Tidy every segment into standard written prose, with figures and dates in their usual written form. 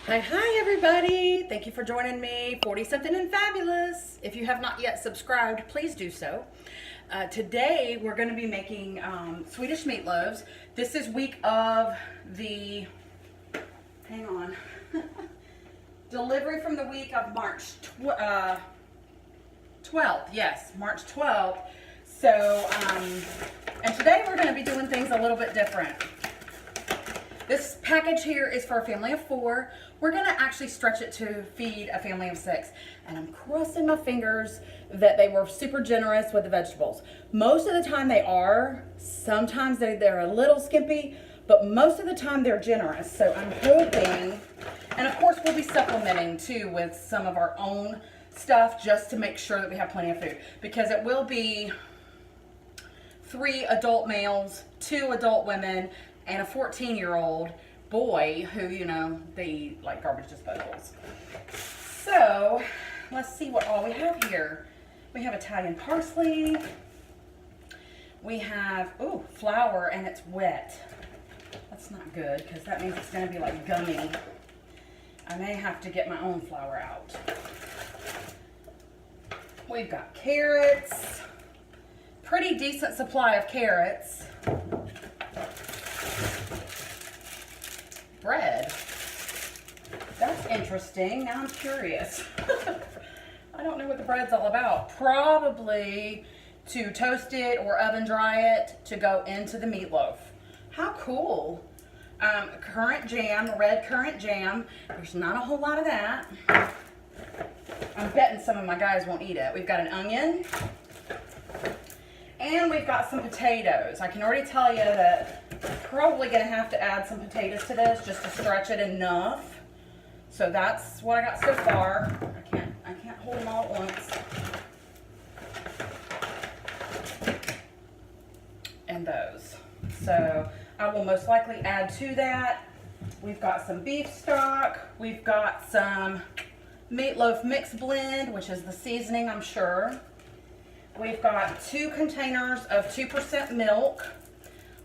Hi everybody. Thank you for joining me, 40 something and fabulous. If you have not yet subscribed, please do so. Today we're going to be making Swedish meatloaves. This is week of the, hang on, delivery from the week of March 12th. Yes, March 12th. So, and today we're going to be doing things a little bit different. This package here is for a family of 4. We're gonna actually stretch it to feed a family of 6. And I'm crossing my fingers that they were super generous with the vegetables. Most of the time they are. Sometimes they're a little skimpy, but most of the time they're generous. So I'm hoping, and of course we'll be supplementing too with some of our own stuff just to make sure that we have plenty of food. Because it will be 3 adult males, 2 adult women, and a 14-year-old boy who, you know, they eat like garbage disposals. So let's see what all we have here. We have Italian parsley. We have, ooh, flour, and it's wet. That's not good because that means it's going to be like gummy. I may have to get my own flour out. We've got carrots. Pretty decent supply of carrots. Bread. That's interesting. Now I'm curious. I don't know what the bread's all about. Probably to toast it or oven dry it to go into the meatloaf. How cool. Currant jam, red currant jam. There's not a whole lot of that. I'm betting some of my guys won't eat it. We've got an onion. And we've got some potatoes. I can already tell you that I'm probably going to have to add some potatoes to this just to stretch it enough. So that's what I got so far. I can't hold them all at once. And those. So I will most likely add to that. We've got some beef stock. We've got some meatloaf mix blend, which is the seasoning, I'm sure. We've got 2 containers of 2% milk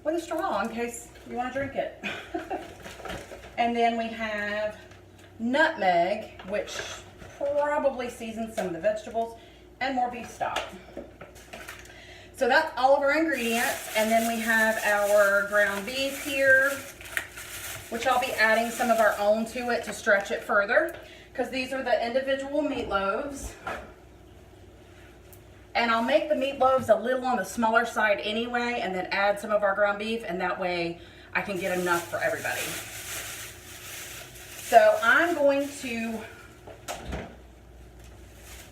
with a straw in case you want to drink it. And then we have nutmeg, which probably seasons some of the vegetables, and more beef stock. So that's all of our ingredients. And then we have our ground beef here, which I'll be adding some of our own to it to stretch it further, because these are the individual meatloaves. And I'll make the meatloaves a little on the smaller side anyway, and then add some of our ground beef, and that way I can get enough for everybody. So I'm going to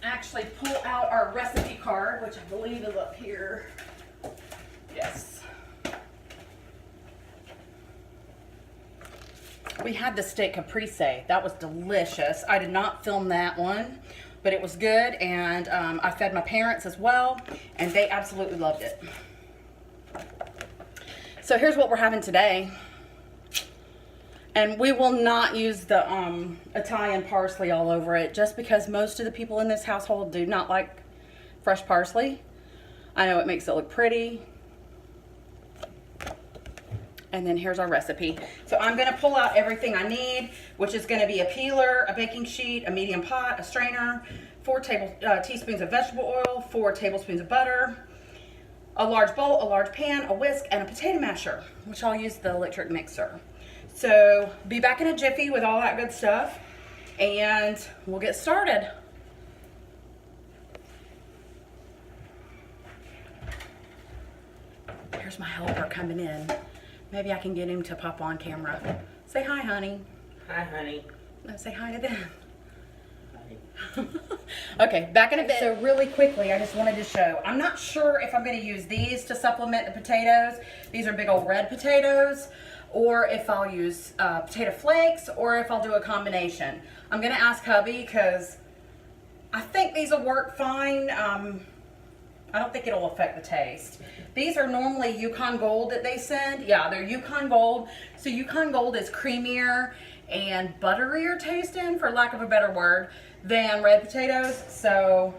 actually pull out our recipe card, which I believe is up here. Yes. We had the steak caprese. That was delicious. I did not film that one, but it was good, and I fed my parents as well, and they absolutely loved it. So here's what we're having today. And we will not use the Italian parsley all over it, just because most of the people in this household do not like fresh parsley. I know it makes it look pretty. And then here's our recipe. So I'm going to pull out everything I need, which is going to be a peeler, a baking sheet, a medium pot, a strainer, 4 teaspoons of vegetable oil, 4 tablespoons of butter, a large bowl, a large pan, a whisk, and a potato masher, which I'll use the electric mixer. So be back in a jiffy with all that good stuff, and we'll get started. Here's my helper coming in. Maybe I can get him to pop on camera. Say hi, honey. Hi, honey. No, say hi to them. Hi. Okay, back in a bit. So really quickly, I just wanted to show. I'm not sure if I'm going to use these to supplement the potatoes. These are big old red potatoes. Or if I'll use potato flakes, or if I'll do a combination. I'm going to ask hubby because I think these will work fine. I don't think it'll affect the taste. These are normally Yukon Gold that they send. Yeah, they're Yukon Gold. So Yukon Gold is creamier and butterier tasting, for lack of a better word, than red potatoes. So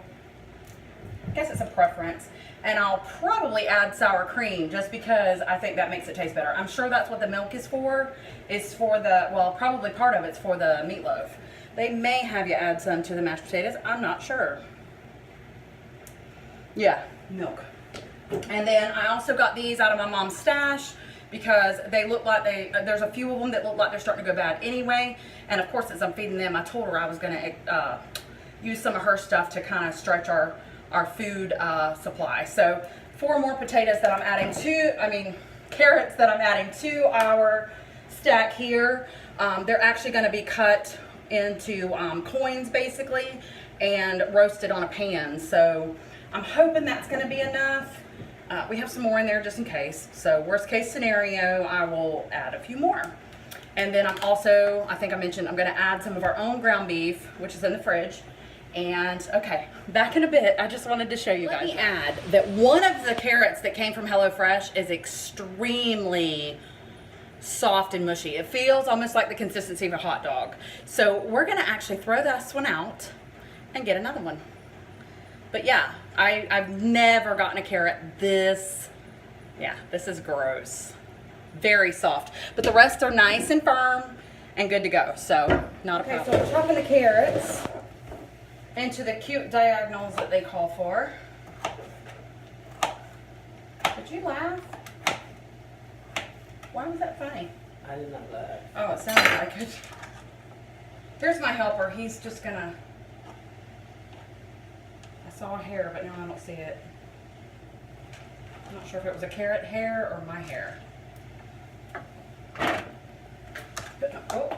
I guess it's a preference. And I'll probably add sour cream just because I think that makes it taste better. I'm sure that's what the milk is for. It's for the, well, probably part of it's for the meatloaf. They may have you add some to the mashed potatoes. I'm not sure. Yeah, milk. And then I also got these out of my mom's stash because they look like there's a few of them that look like they're starting to go bad anyway. And of course, as I'm feeding them, I told her I was going to use some of her stuff to kind of stretch our food supply. So 4 more potatoes that I'm adding to, carrots that I'm adding to our stack here. They're actually going to be cut into coins basically and roasted on a pan. So I'm hoping that's going to be enough. We have some more in there just in case. So worst case scenario, I will add a few more. And then I'm also, I think I mentioned, I'm going to add some of our own ground beef, which is in the fridge. And okay, back in a bit, I just wanted to show you guys. Let me add that one of the carrots that came from HelloFresh is extremely soft and mushy. It feels almost like the consistency of a hot dog. So we're gonna actually throw this one out and get another one. But yeah, I've never gotten a carrot this is gross. Very soft. But the rest are nice and firm and good to go. So not a problem. Okay, so we're chopping the carrots into the cute diagonals that they call for. Did you laugh? Why was that funny? I did not laugh. Oh, it sounded like it. Here's my helper. He's just gonna... I saw a hair, but now I don't see it. I'm not sure if it was a carrot hair or my hair. But, oh.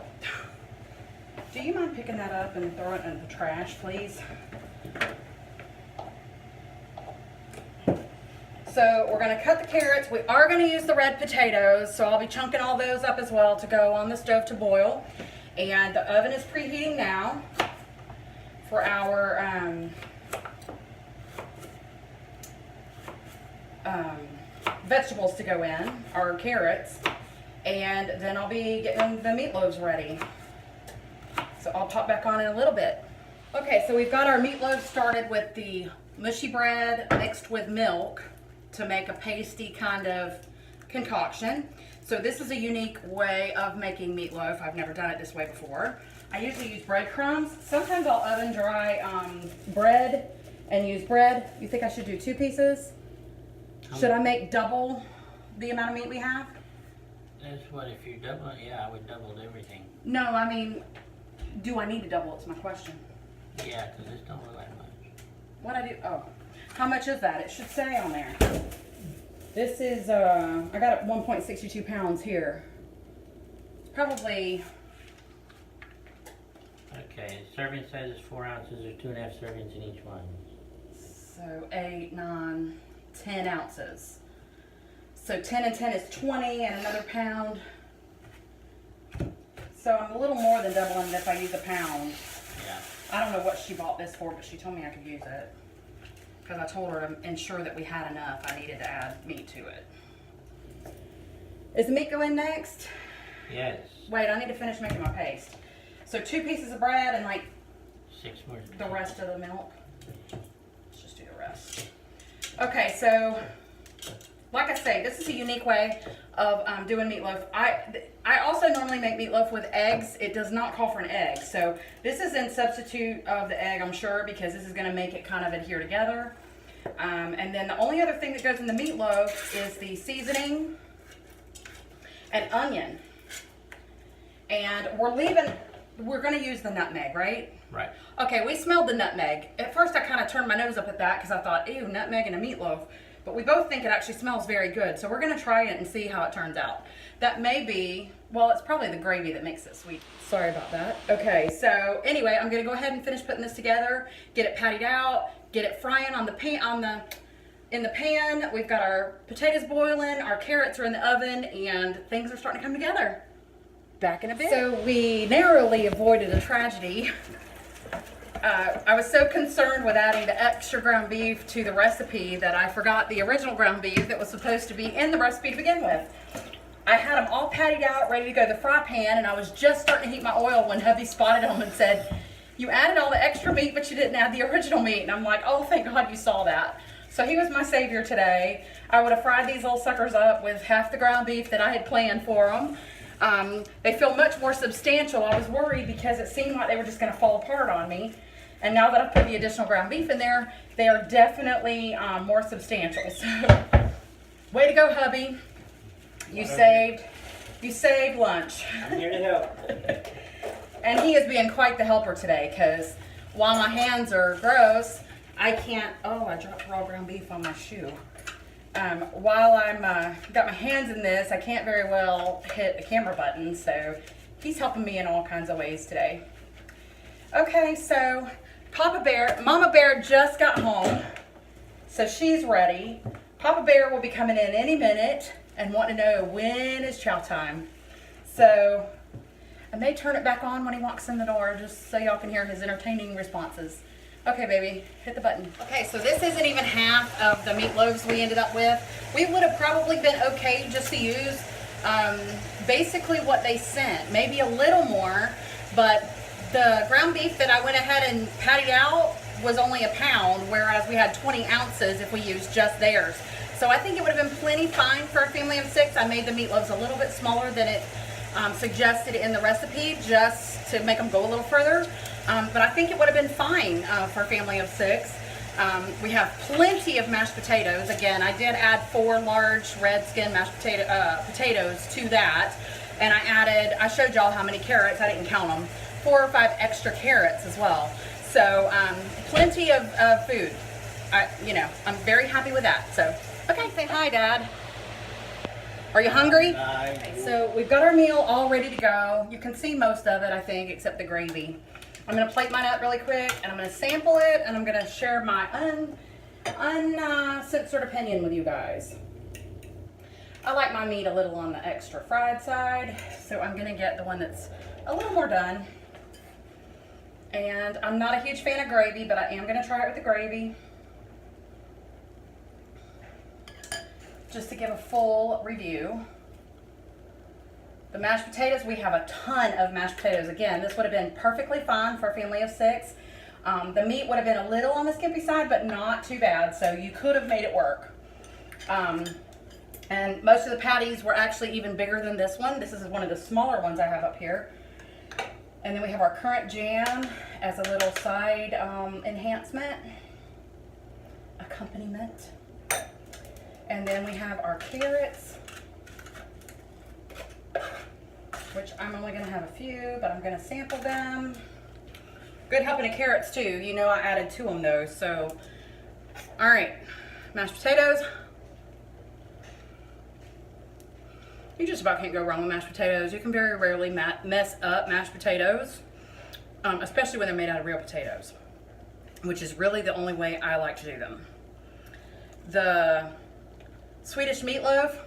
Do you mind picking that up and throwing it in the trash, please? So we're going to cut the carrots. We are going to use the red potatoes, so I'll be chunking all those up as well to go on the stove to boil. And the oven is preheating now for our vegetables to go in, our carrots. And then I'll be getting the meatloaves ready. So I'll pop back on in a little bit. Okay, so we've got our meatloaf started with the mushy bread mixed with milk to make a pasty kind of concoction. So this is a unique way of making meatloaf. I've never done it this way before. I usually use breadcrumbs. Sometimes I'll oven dry bread and use bread. You think I should do 2 pieces? Should I make double the amount of meat we have? That's what, if you double it, yeah, I would double everything. No, I mean, do I need to double? It's my question. Yeah, because this don't look like much. What I do? Oh, how much is that? It should say on there. This is, I got it 1.62 pounds here. It's probably... Okay, serving size is 4 ounces or 2.5 servings in each one. So 8, 9, 10 ounces. So 10 and 10 is 20 and another pound. So I'm a little more than doubling it if I use a pound. Yeah. I don't know what she bought this for, but she told me I could use it. Because I told her to ensure that we had enough, I needed to add meat to it. Is the meat going next? Yes. Wait, I need to finish making my paste. So 2 pieces of bread and like 6 more. the rest of the milk. Let's just do the rest. Okay, so like I say, this is a unique way of doing meatloaf. I also normally make meatloaf with eggs. It does not call for an egg. So this is in substitute of the egg, I'm sure, because this is going to make it kind of adhere together. And then the only other thing that goes in the meatloaf is the seasoning and onion. And we're going to use the nutmeg, right? Right. Okay, we smelled the nutmeg. At first I kind of turned my nose up at that because I thought, ew, nutmeg in a meatloaf. But we both think it actually smells very good. So we're going to try it and see how it turns out. That may be, well, it's probably the gravy that makes it sweet. Sorry about that. Okay, so anyway, I'm going to go ahead and finish putting this together, get it pattied out, get it frying on the pan, in the pan. We've got our potatoes boiling, our carrots are in the oven, and things are starting to come together. Back in a bit. So we narrowly avoided a tragedy. I was so concerned with adding the extra ground beef to the recipe that I forgot the original ground beef that was supposed to be in the recipe to begin with. I had them all patted out, ready to go to the fry pan, and I was just starting to heat my oil when hubby spotted them and said, "You added all the extra meat, but you didn't add the original meat." And I'm like, "Oh, thank God you saw that." So he was my savior today. I would have fried these little suckers up with half the ground beef that I had planned for them. They feel much more substantial. I was worried because it seemed like they were just going to fall apart on me. And now that I've put the additional ground beef in there, they are definitely more substantial. So, way to go, hubby. You saved lunch. I'm here to help. And he is being quite the helper today because while my hands are gross, I can't, oh, I dropped raw ground beef on my shoe. While I'm got my hands in this, I can't very well hit the camera button, so he's helping me in all kinds of ways today. Okay, so Mama Bear just got home, so she's ready. Papa Bear will be coming in any minute and want to know when is chow time. So I may turn it back on when he walks in the door just so y'all can hear his entertaining responses. Okay, baby, hit the button. Okay, so this isn't even half of the meatloaves we ended up with. We would have probably been okay just to use basically what they sent, maybe a little more, but the ground beef that I went ahead and patted out was only a pound, whereas we had 20 ounces if we used just theirs. So I think it would have been plenty fine for a family of 6. I made the meatloaves a little bit smaller than it suggested in the recipe just to make them go a little further. But I think it would have been fine for a family of 6. We have plenty of mashed potatoes. Again, I did add 4 large red skin mashed potatoes to that. And I showed y'all how many carrots, I didn't count them, 4 or 5 extra carrots as well. So plenty of food. I'm very happy with that. So, okay, say hi, Dad. Are you hungry? Hi. Okay, so we've got our meal all ready to go. You can see most of it, I think, except the gravy. I'm going to plate mine up really quick, and I'm going to sample it, and I'm going to share my uncensored opinion with you guys. I like my meat a little on the extra fried side, so I'm going to get the one that's a little more done. And I'm not a huge fan of gravy, but I am going to try it with the gravy. Just to give a full review. The mashed potatoes, we have a ton of mashed potatoes. Again, this would have been perfectly fine for a family of 6. The meat would have been a little on the skimpy side, but not too bad, so you could have made it work. And most of the patties were actually even bigger than this one. This is one of the smaller ones I have up here. And then we have our currant jam as a little side enhancement, accompaniment. And then we have our carrots, which I'm only going to have a few, but I'm going to sample them. Good helping of carrots too. You know I added to them though, so. All right, mashed potatoes. You just about can't go wrong with mashed potatoes. You can very rarely mess up mashed potatoes, especially when they're made out of real potatoes, which is really the only way I like to do them. The Swedish meatloaf.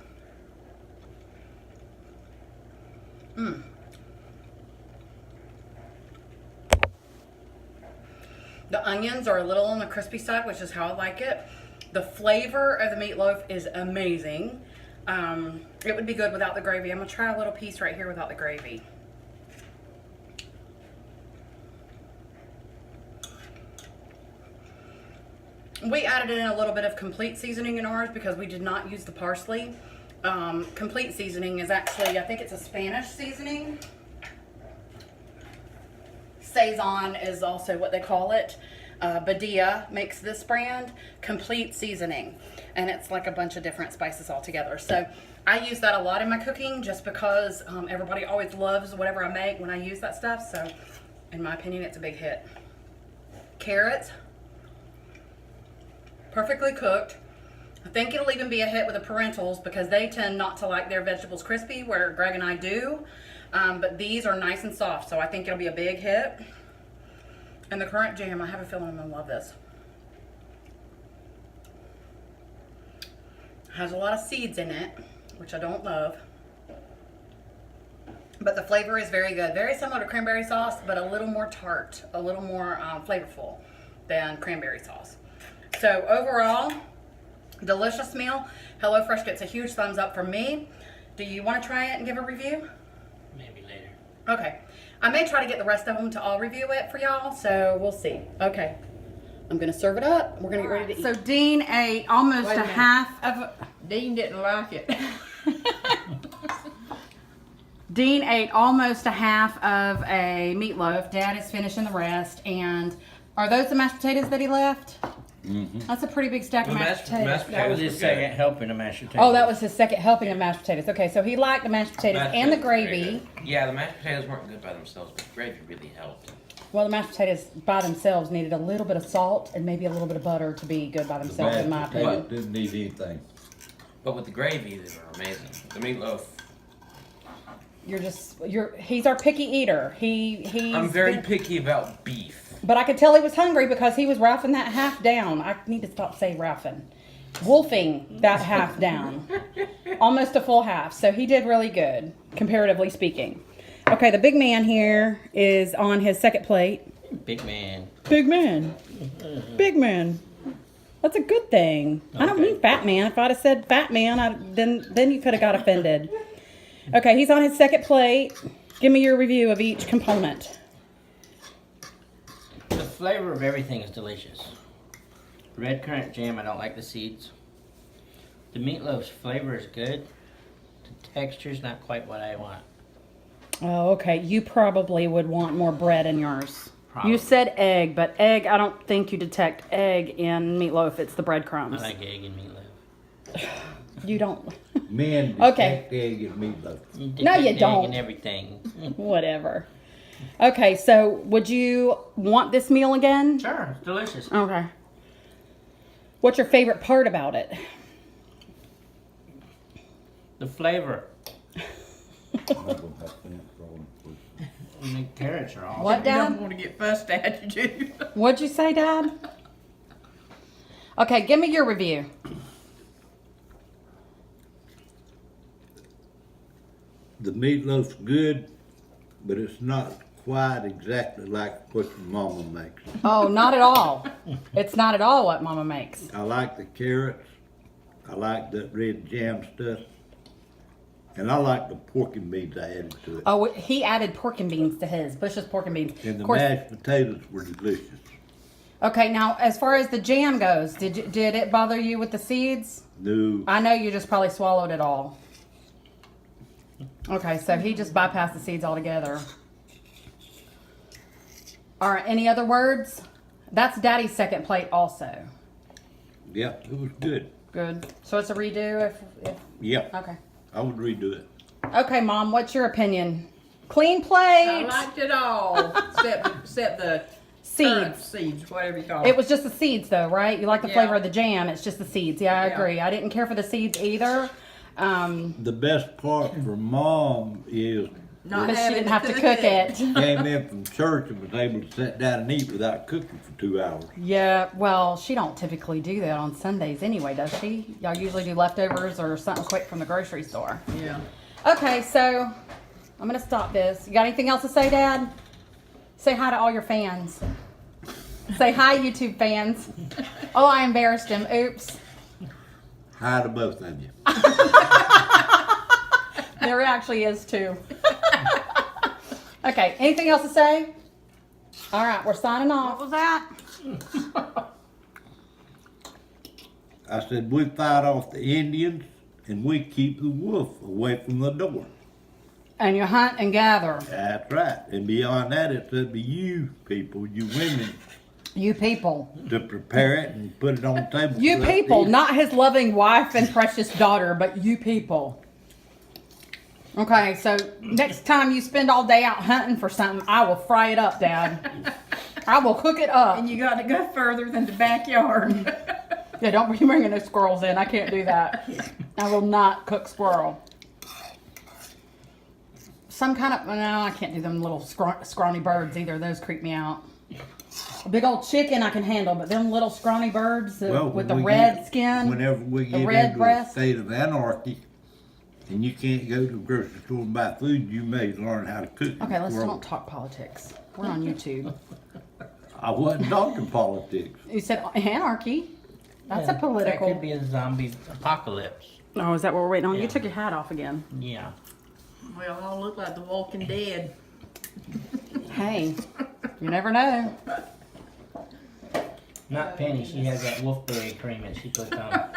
The onions are a little on the crispy side, which is how I like it. The flavor of the meatloaf is amazing. It would be good without the gravy. I'm going to try a little piece right here without the gravy. We added in a little bit of complete seasoning in ours because we did not use the parsley. Complete seasoning is actually, I think it's a Spanish seasoning. Sazon is also what they call it. Badia makes this brand, complete seasoning. And it's like a bunch of different spices all together. So I use that a lot in my cooking just because everybody always loves whatever I make when I use that stuff. So in my opinion, it's a big hit. Carrots. Perfectly cooked. I think it'll even be a hit with the parentals because they tend not to like their vegetables crispy, where Greg and I do. But these are nice and soft, so I think it'll be a big hit. And the currant jam, I have a feeling I'm gonna love this. Has a lot of seeds in it, which I don't love. But the flavor is very good. Very similar to cranberry sauce, but a little more tart, a little more flavorful than cranberry sauce. So overall, delicious meal. HelloFresh gets a huge thumbs up from me. Do you want to try it and give a review? Maybe later. Okay. I may try to get the rest of them to all review it for y'all, so we'll see. Okay. I'm gonna serve it up. We're gonna get ready to eat. So Dean ate almost Wait a a minute. half of. Dean didn't like it. Dean ate almost a half of a meatloaf. Dad is finishing the rest. And are those the mashed potatoes that he left? Mm-hmm. That's a pretty big stack of mashed potatoes. That was his second helping of mashed potatoes. Oh, that was his second helping of mashed potatoes. Okay, so he liked the mashed potatoes and the gravy. Yeah, the mashed potatoes weren't good by themselves, but the gravy really helped. Well, the mashed potatoes by themselves needed a little bit of salt and maybe a little bit of butter to be good by themselves, in my opinion. Potatoes didn't need anything. But with the gravy, they were amazing. The meatloaf. He's our picky eater. I'm very picky about beef. But I could tell he was hungry because he was ralphing that half down. I need to stop saying ralphing. Wolfing that half down. Almost a full half. So he did really good, comparatively speaking. Okay, the big man here is on his second plate. Big man. Big man. Big man. That's a good thing. I don't mean fat man. If I'd have said fat man, then you could have got offended. Okay, he's on his second plate. Give me your review of each component. The flavor of everything is delicious. Red currant jam, I don't like the seeds. The meatloaf's flavor is good. The texture's not quite what I want. Oh, okay. You probably would want more bread in yours. Probably. You said egg, but egg, I don't think you detect egg in meatloaf. It's the breadcrumbs. I like egg and meatloaf. You don't. Men Okay. detect egg and meatloaf. No, you Egg don't. and everything. Whatever. Okay, so would you want this meal again? Sure, it's delicious. Okay. What's your favorite part about it? The flavor. I'm gonna have to answer all them questions. And the carrots are awesome. What, You Dad? don't want to get fussed at, you do. What'd you say, Dad? Okay, give me your review. The meatloaf's good, but it's not quite exactly like what your mama makes. Oh, not at all. It's not at all what Mama makes. I like the carrots. I like that red jam stuff. And I like the pork and beans I added to it. Oh, he added pork and beans to his. Bush's pork and beans. And the Of course. mashed potatoes were delicious. Okay, now as far as the jam goes, did it bother you with the seeds? No, I know you just probably swallowed it all. Okay, so he just bypassed the seeds altogether. All right, any other words? That's Daddy's second plate also. yeah, it was good. Good. So it's a redo if Yeah, okay. I would redo it. Okay, Mom, what's your opinion? Clean I plate. liked it all, except the currant Seeds. seeds, whatever you call It was just the seeds though, right? You like the Yeah. flavor of the jam, it's just the seeds. Yeah, I Yeah. agree. I didn't care for the seeds either. The best part for Mom is Not Because she having didn't have to cook it. came in from church and was able to sit down and eat without cooking for 2 hours. Yeah, well, she don't typically do that on Sundays anyway, does she? Y'all usually do leftovers or something quick from the grocery store. Yeah. Okay, so I'm gonna stop this. You got anything else to say, Dad? Say hi to all your fans. Say hi, YouTube fans. Oh, I embarrassed him. Oops. Hi to both of you. There actually is two. Okay, anything else to say? All right, we're signing off. What was that? I said, we fight off the Indians and we keep the wolf away from the door. And you hunt and gather. That's right. And beyond that, it's up to you people, you women, You people. to prepare it and put it on the table. You for us to people, eat. not his loving wife and precious daughter, but you people. Okay, so next time you spend all day out hunting for something, I will fry it up, Dad. I will cook it up. And you got to go further than the backyard. Yeah, don't be bringing no squirrels in. I can't do that. I will not cook squirrel. Some kind of, no, I can't do them little scrawny birds either. Those creep me out. A big old chicken I can handle, but them little scrawny birds Well, with the when we red get- skin. Whenever we the get red into breast. a state of anarchy and you can't go to the grocery store and buy food, you may learn how to cook. Okay, let's Well, don't talk politics. We're on YouTube. I wasn't talking politics. You said anarchy. That's a That political. could be a zombie apocalypse. Oh, is that what we're waiting on? You Yeah. took your hat off again. Yeah. Well, all look like the Walking Dead. Hey, you never know. Not Penny, she has that wolfberry cream that she puts on.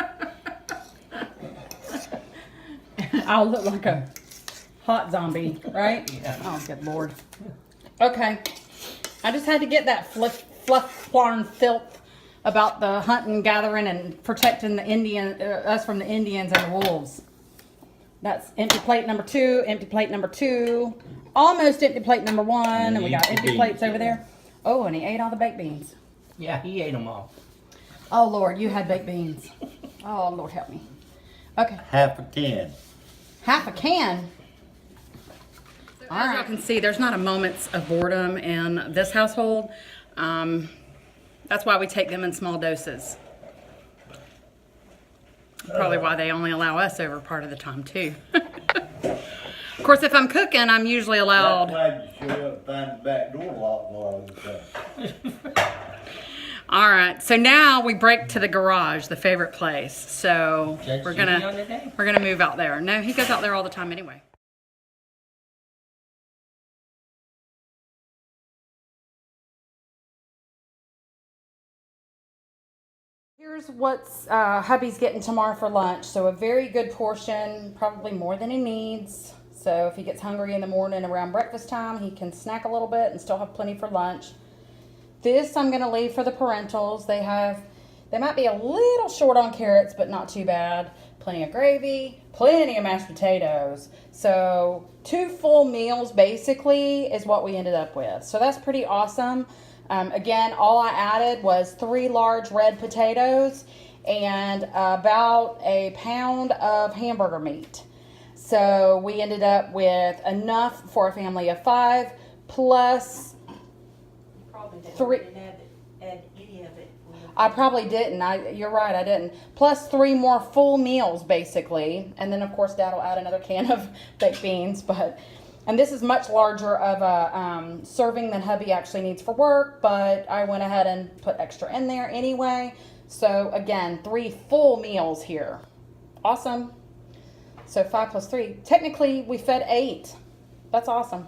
I'll look like a hot zombie, right? Yeah. Oh, good Lord. Okay. I just had to get that fluff, flarn, filth about the hunting, gathering, and protecting the us from the Indians and the wolves. That's empty plate number 2, empty plate number 2, almost empty plate number 1, and we got empty plates over there. Oh, and he ate all the baked beans. Yeah, he ate them all. Oh, Lord, you had baked beans. Oh, Lord, help me. Okay. Half a can. Half a can. All right. As you can see, there's not a moment's of boredom in this household. That's why we take them in small doses. Probably why they only allow us over part of the time, too. Of course, if I'm cooking, I'm usually allowed. I'm glad you showed up and find the back door locked while I was there. All right, so now we break to the garage, the favorite place. So Judge we're Judy on gonna today? move out there. No, he goes out there all the time anyway. Here's what's hubby's getting tomorrow for lunch. So a very good portion, probably more than he needs. So if he gets hungry in the morning around breakfast time, he can snack a little bit and still have plenty for lunch. This I'm gonna leave for the parentals. They might be a little short on carrots, but not too bad. Plenty of gravy, plenty of mashed potatoes. So 2 full meals basically is what we ended up with. So that's pretty awesome. Again, all I added was 3 large red potatoes and about a pound of hamburger meat. So we ended up with enough for a family of 5 plus Probably didn't 3. add any of it. I probably didn't. You're right, I didn't. Plus 3 more full meals, basically. And then, of course, Dad will add another can of baked beans. And this is much larger of a serving than hubby actually needs for work. But I went ahead and put extra in there anyway. So, again, 3 full meals here. Awesome. So 5 plus 3. Technically, we fed 8. That's awesome.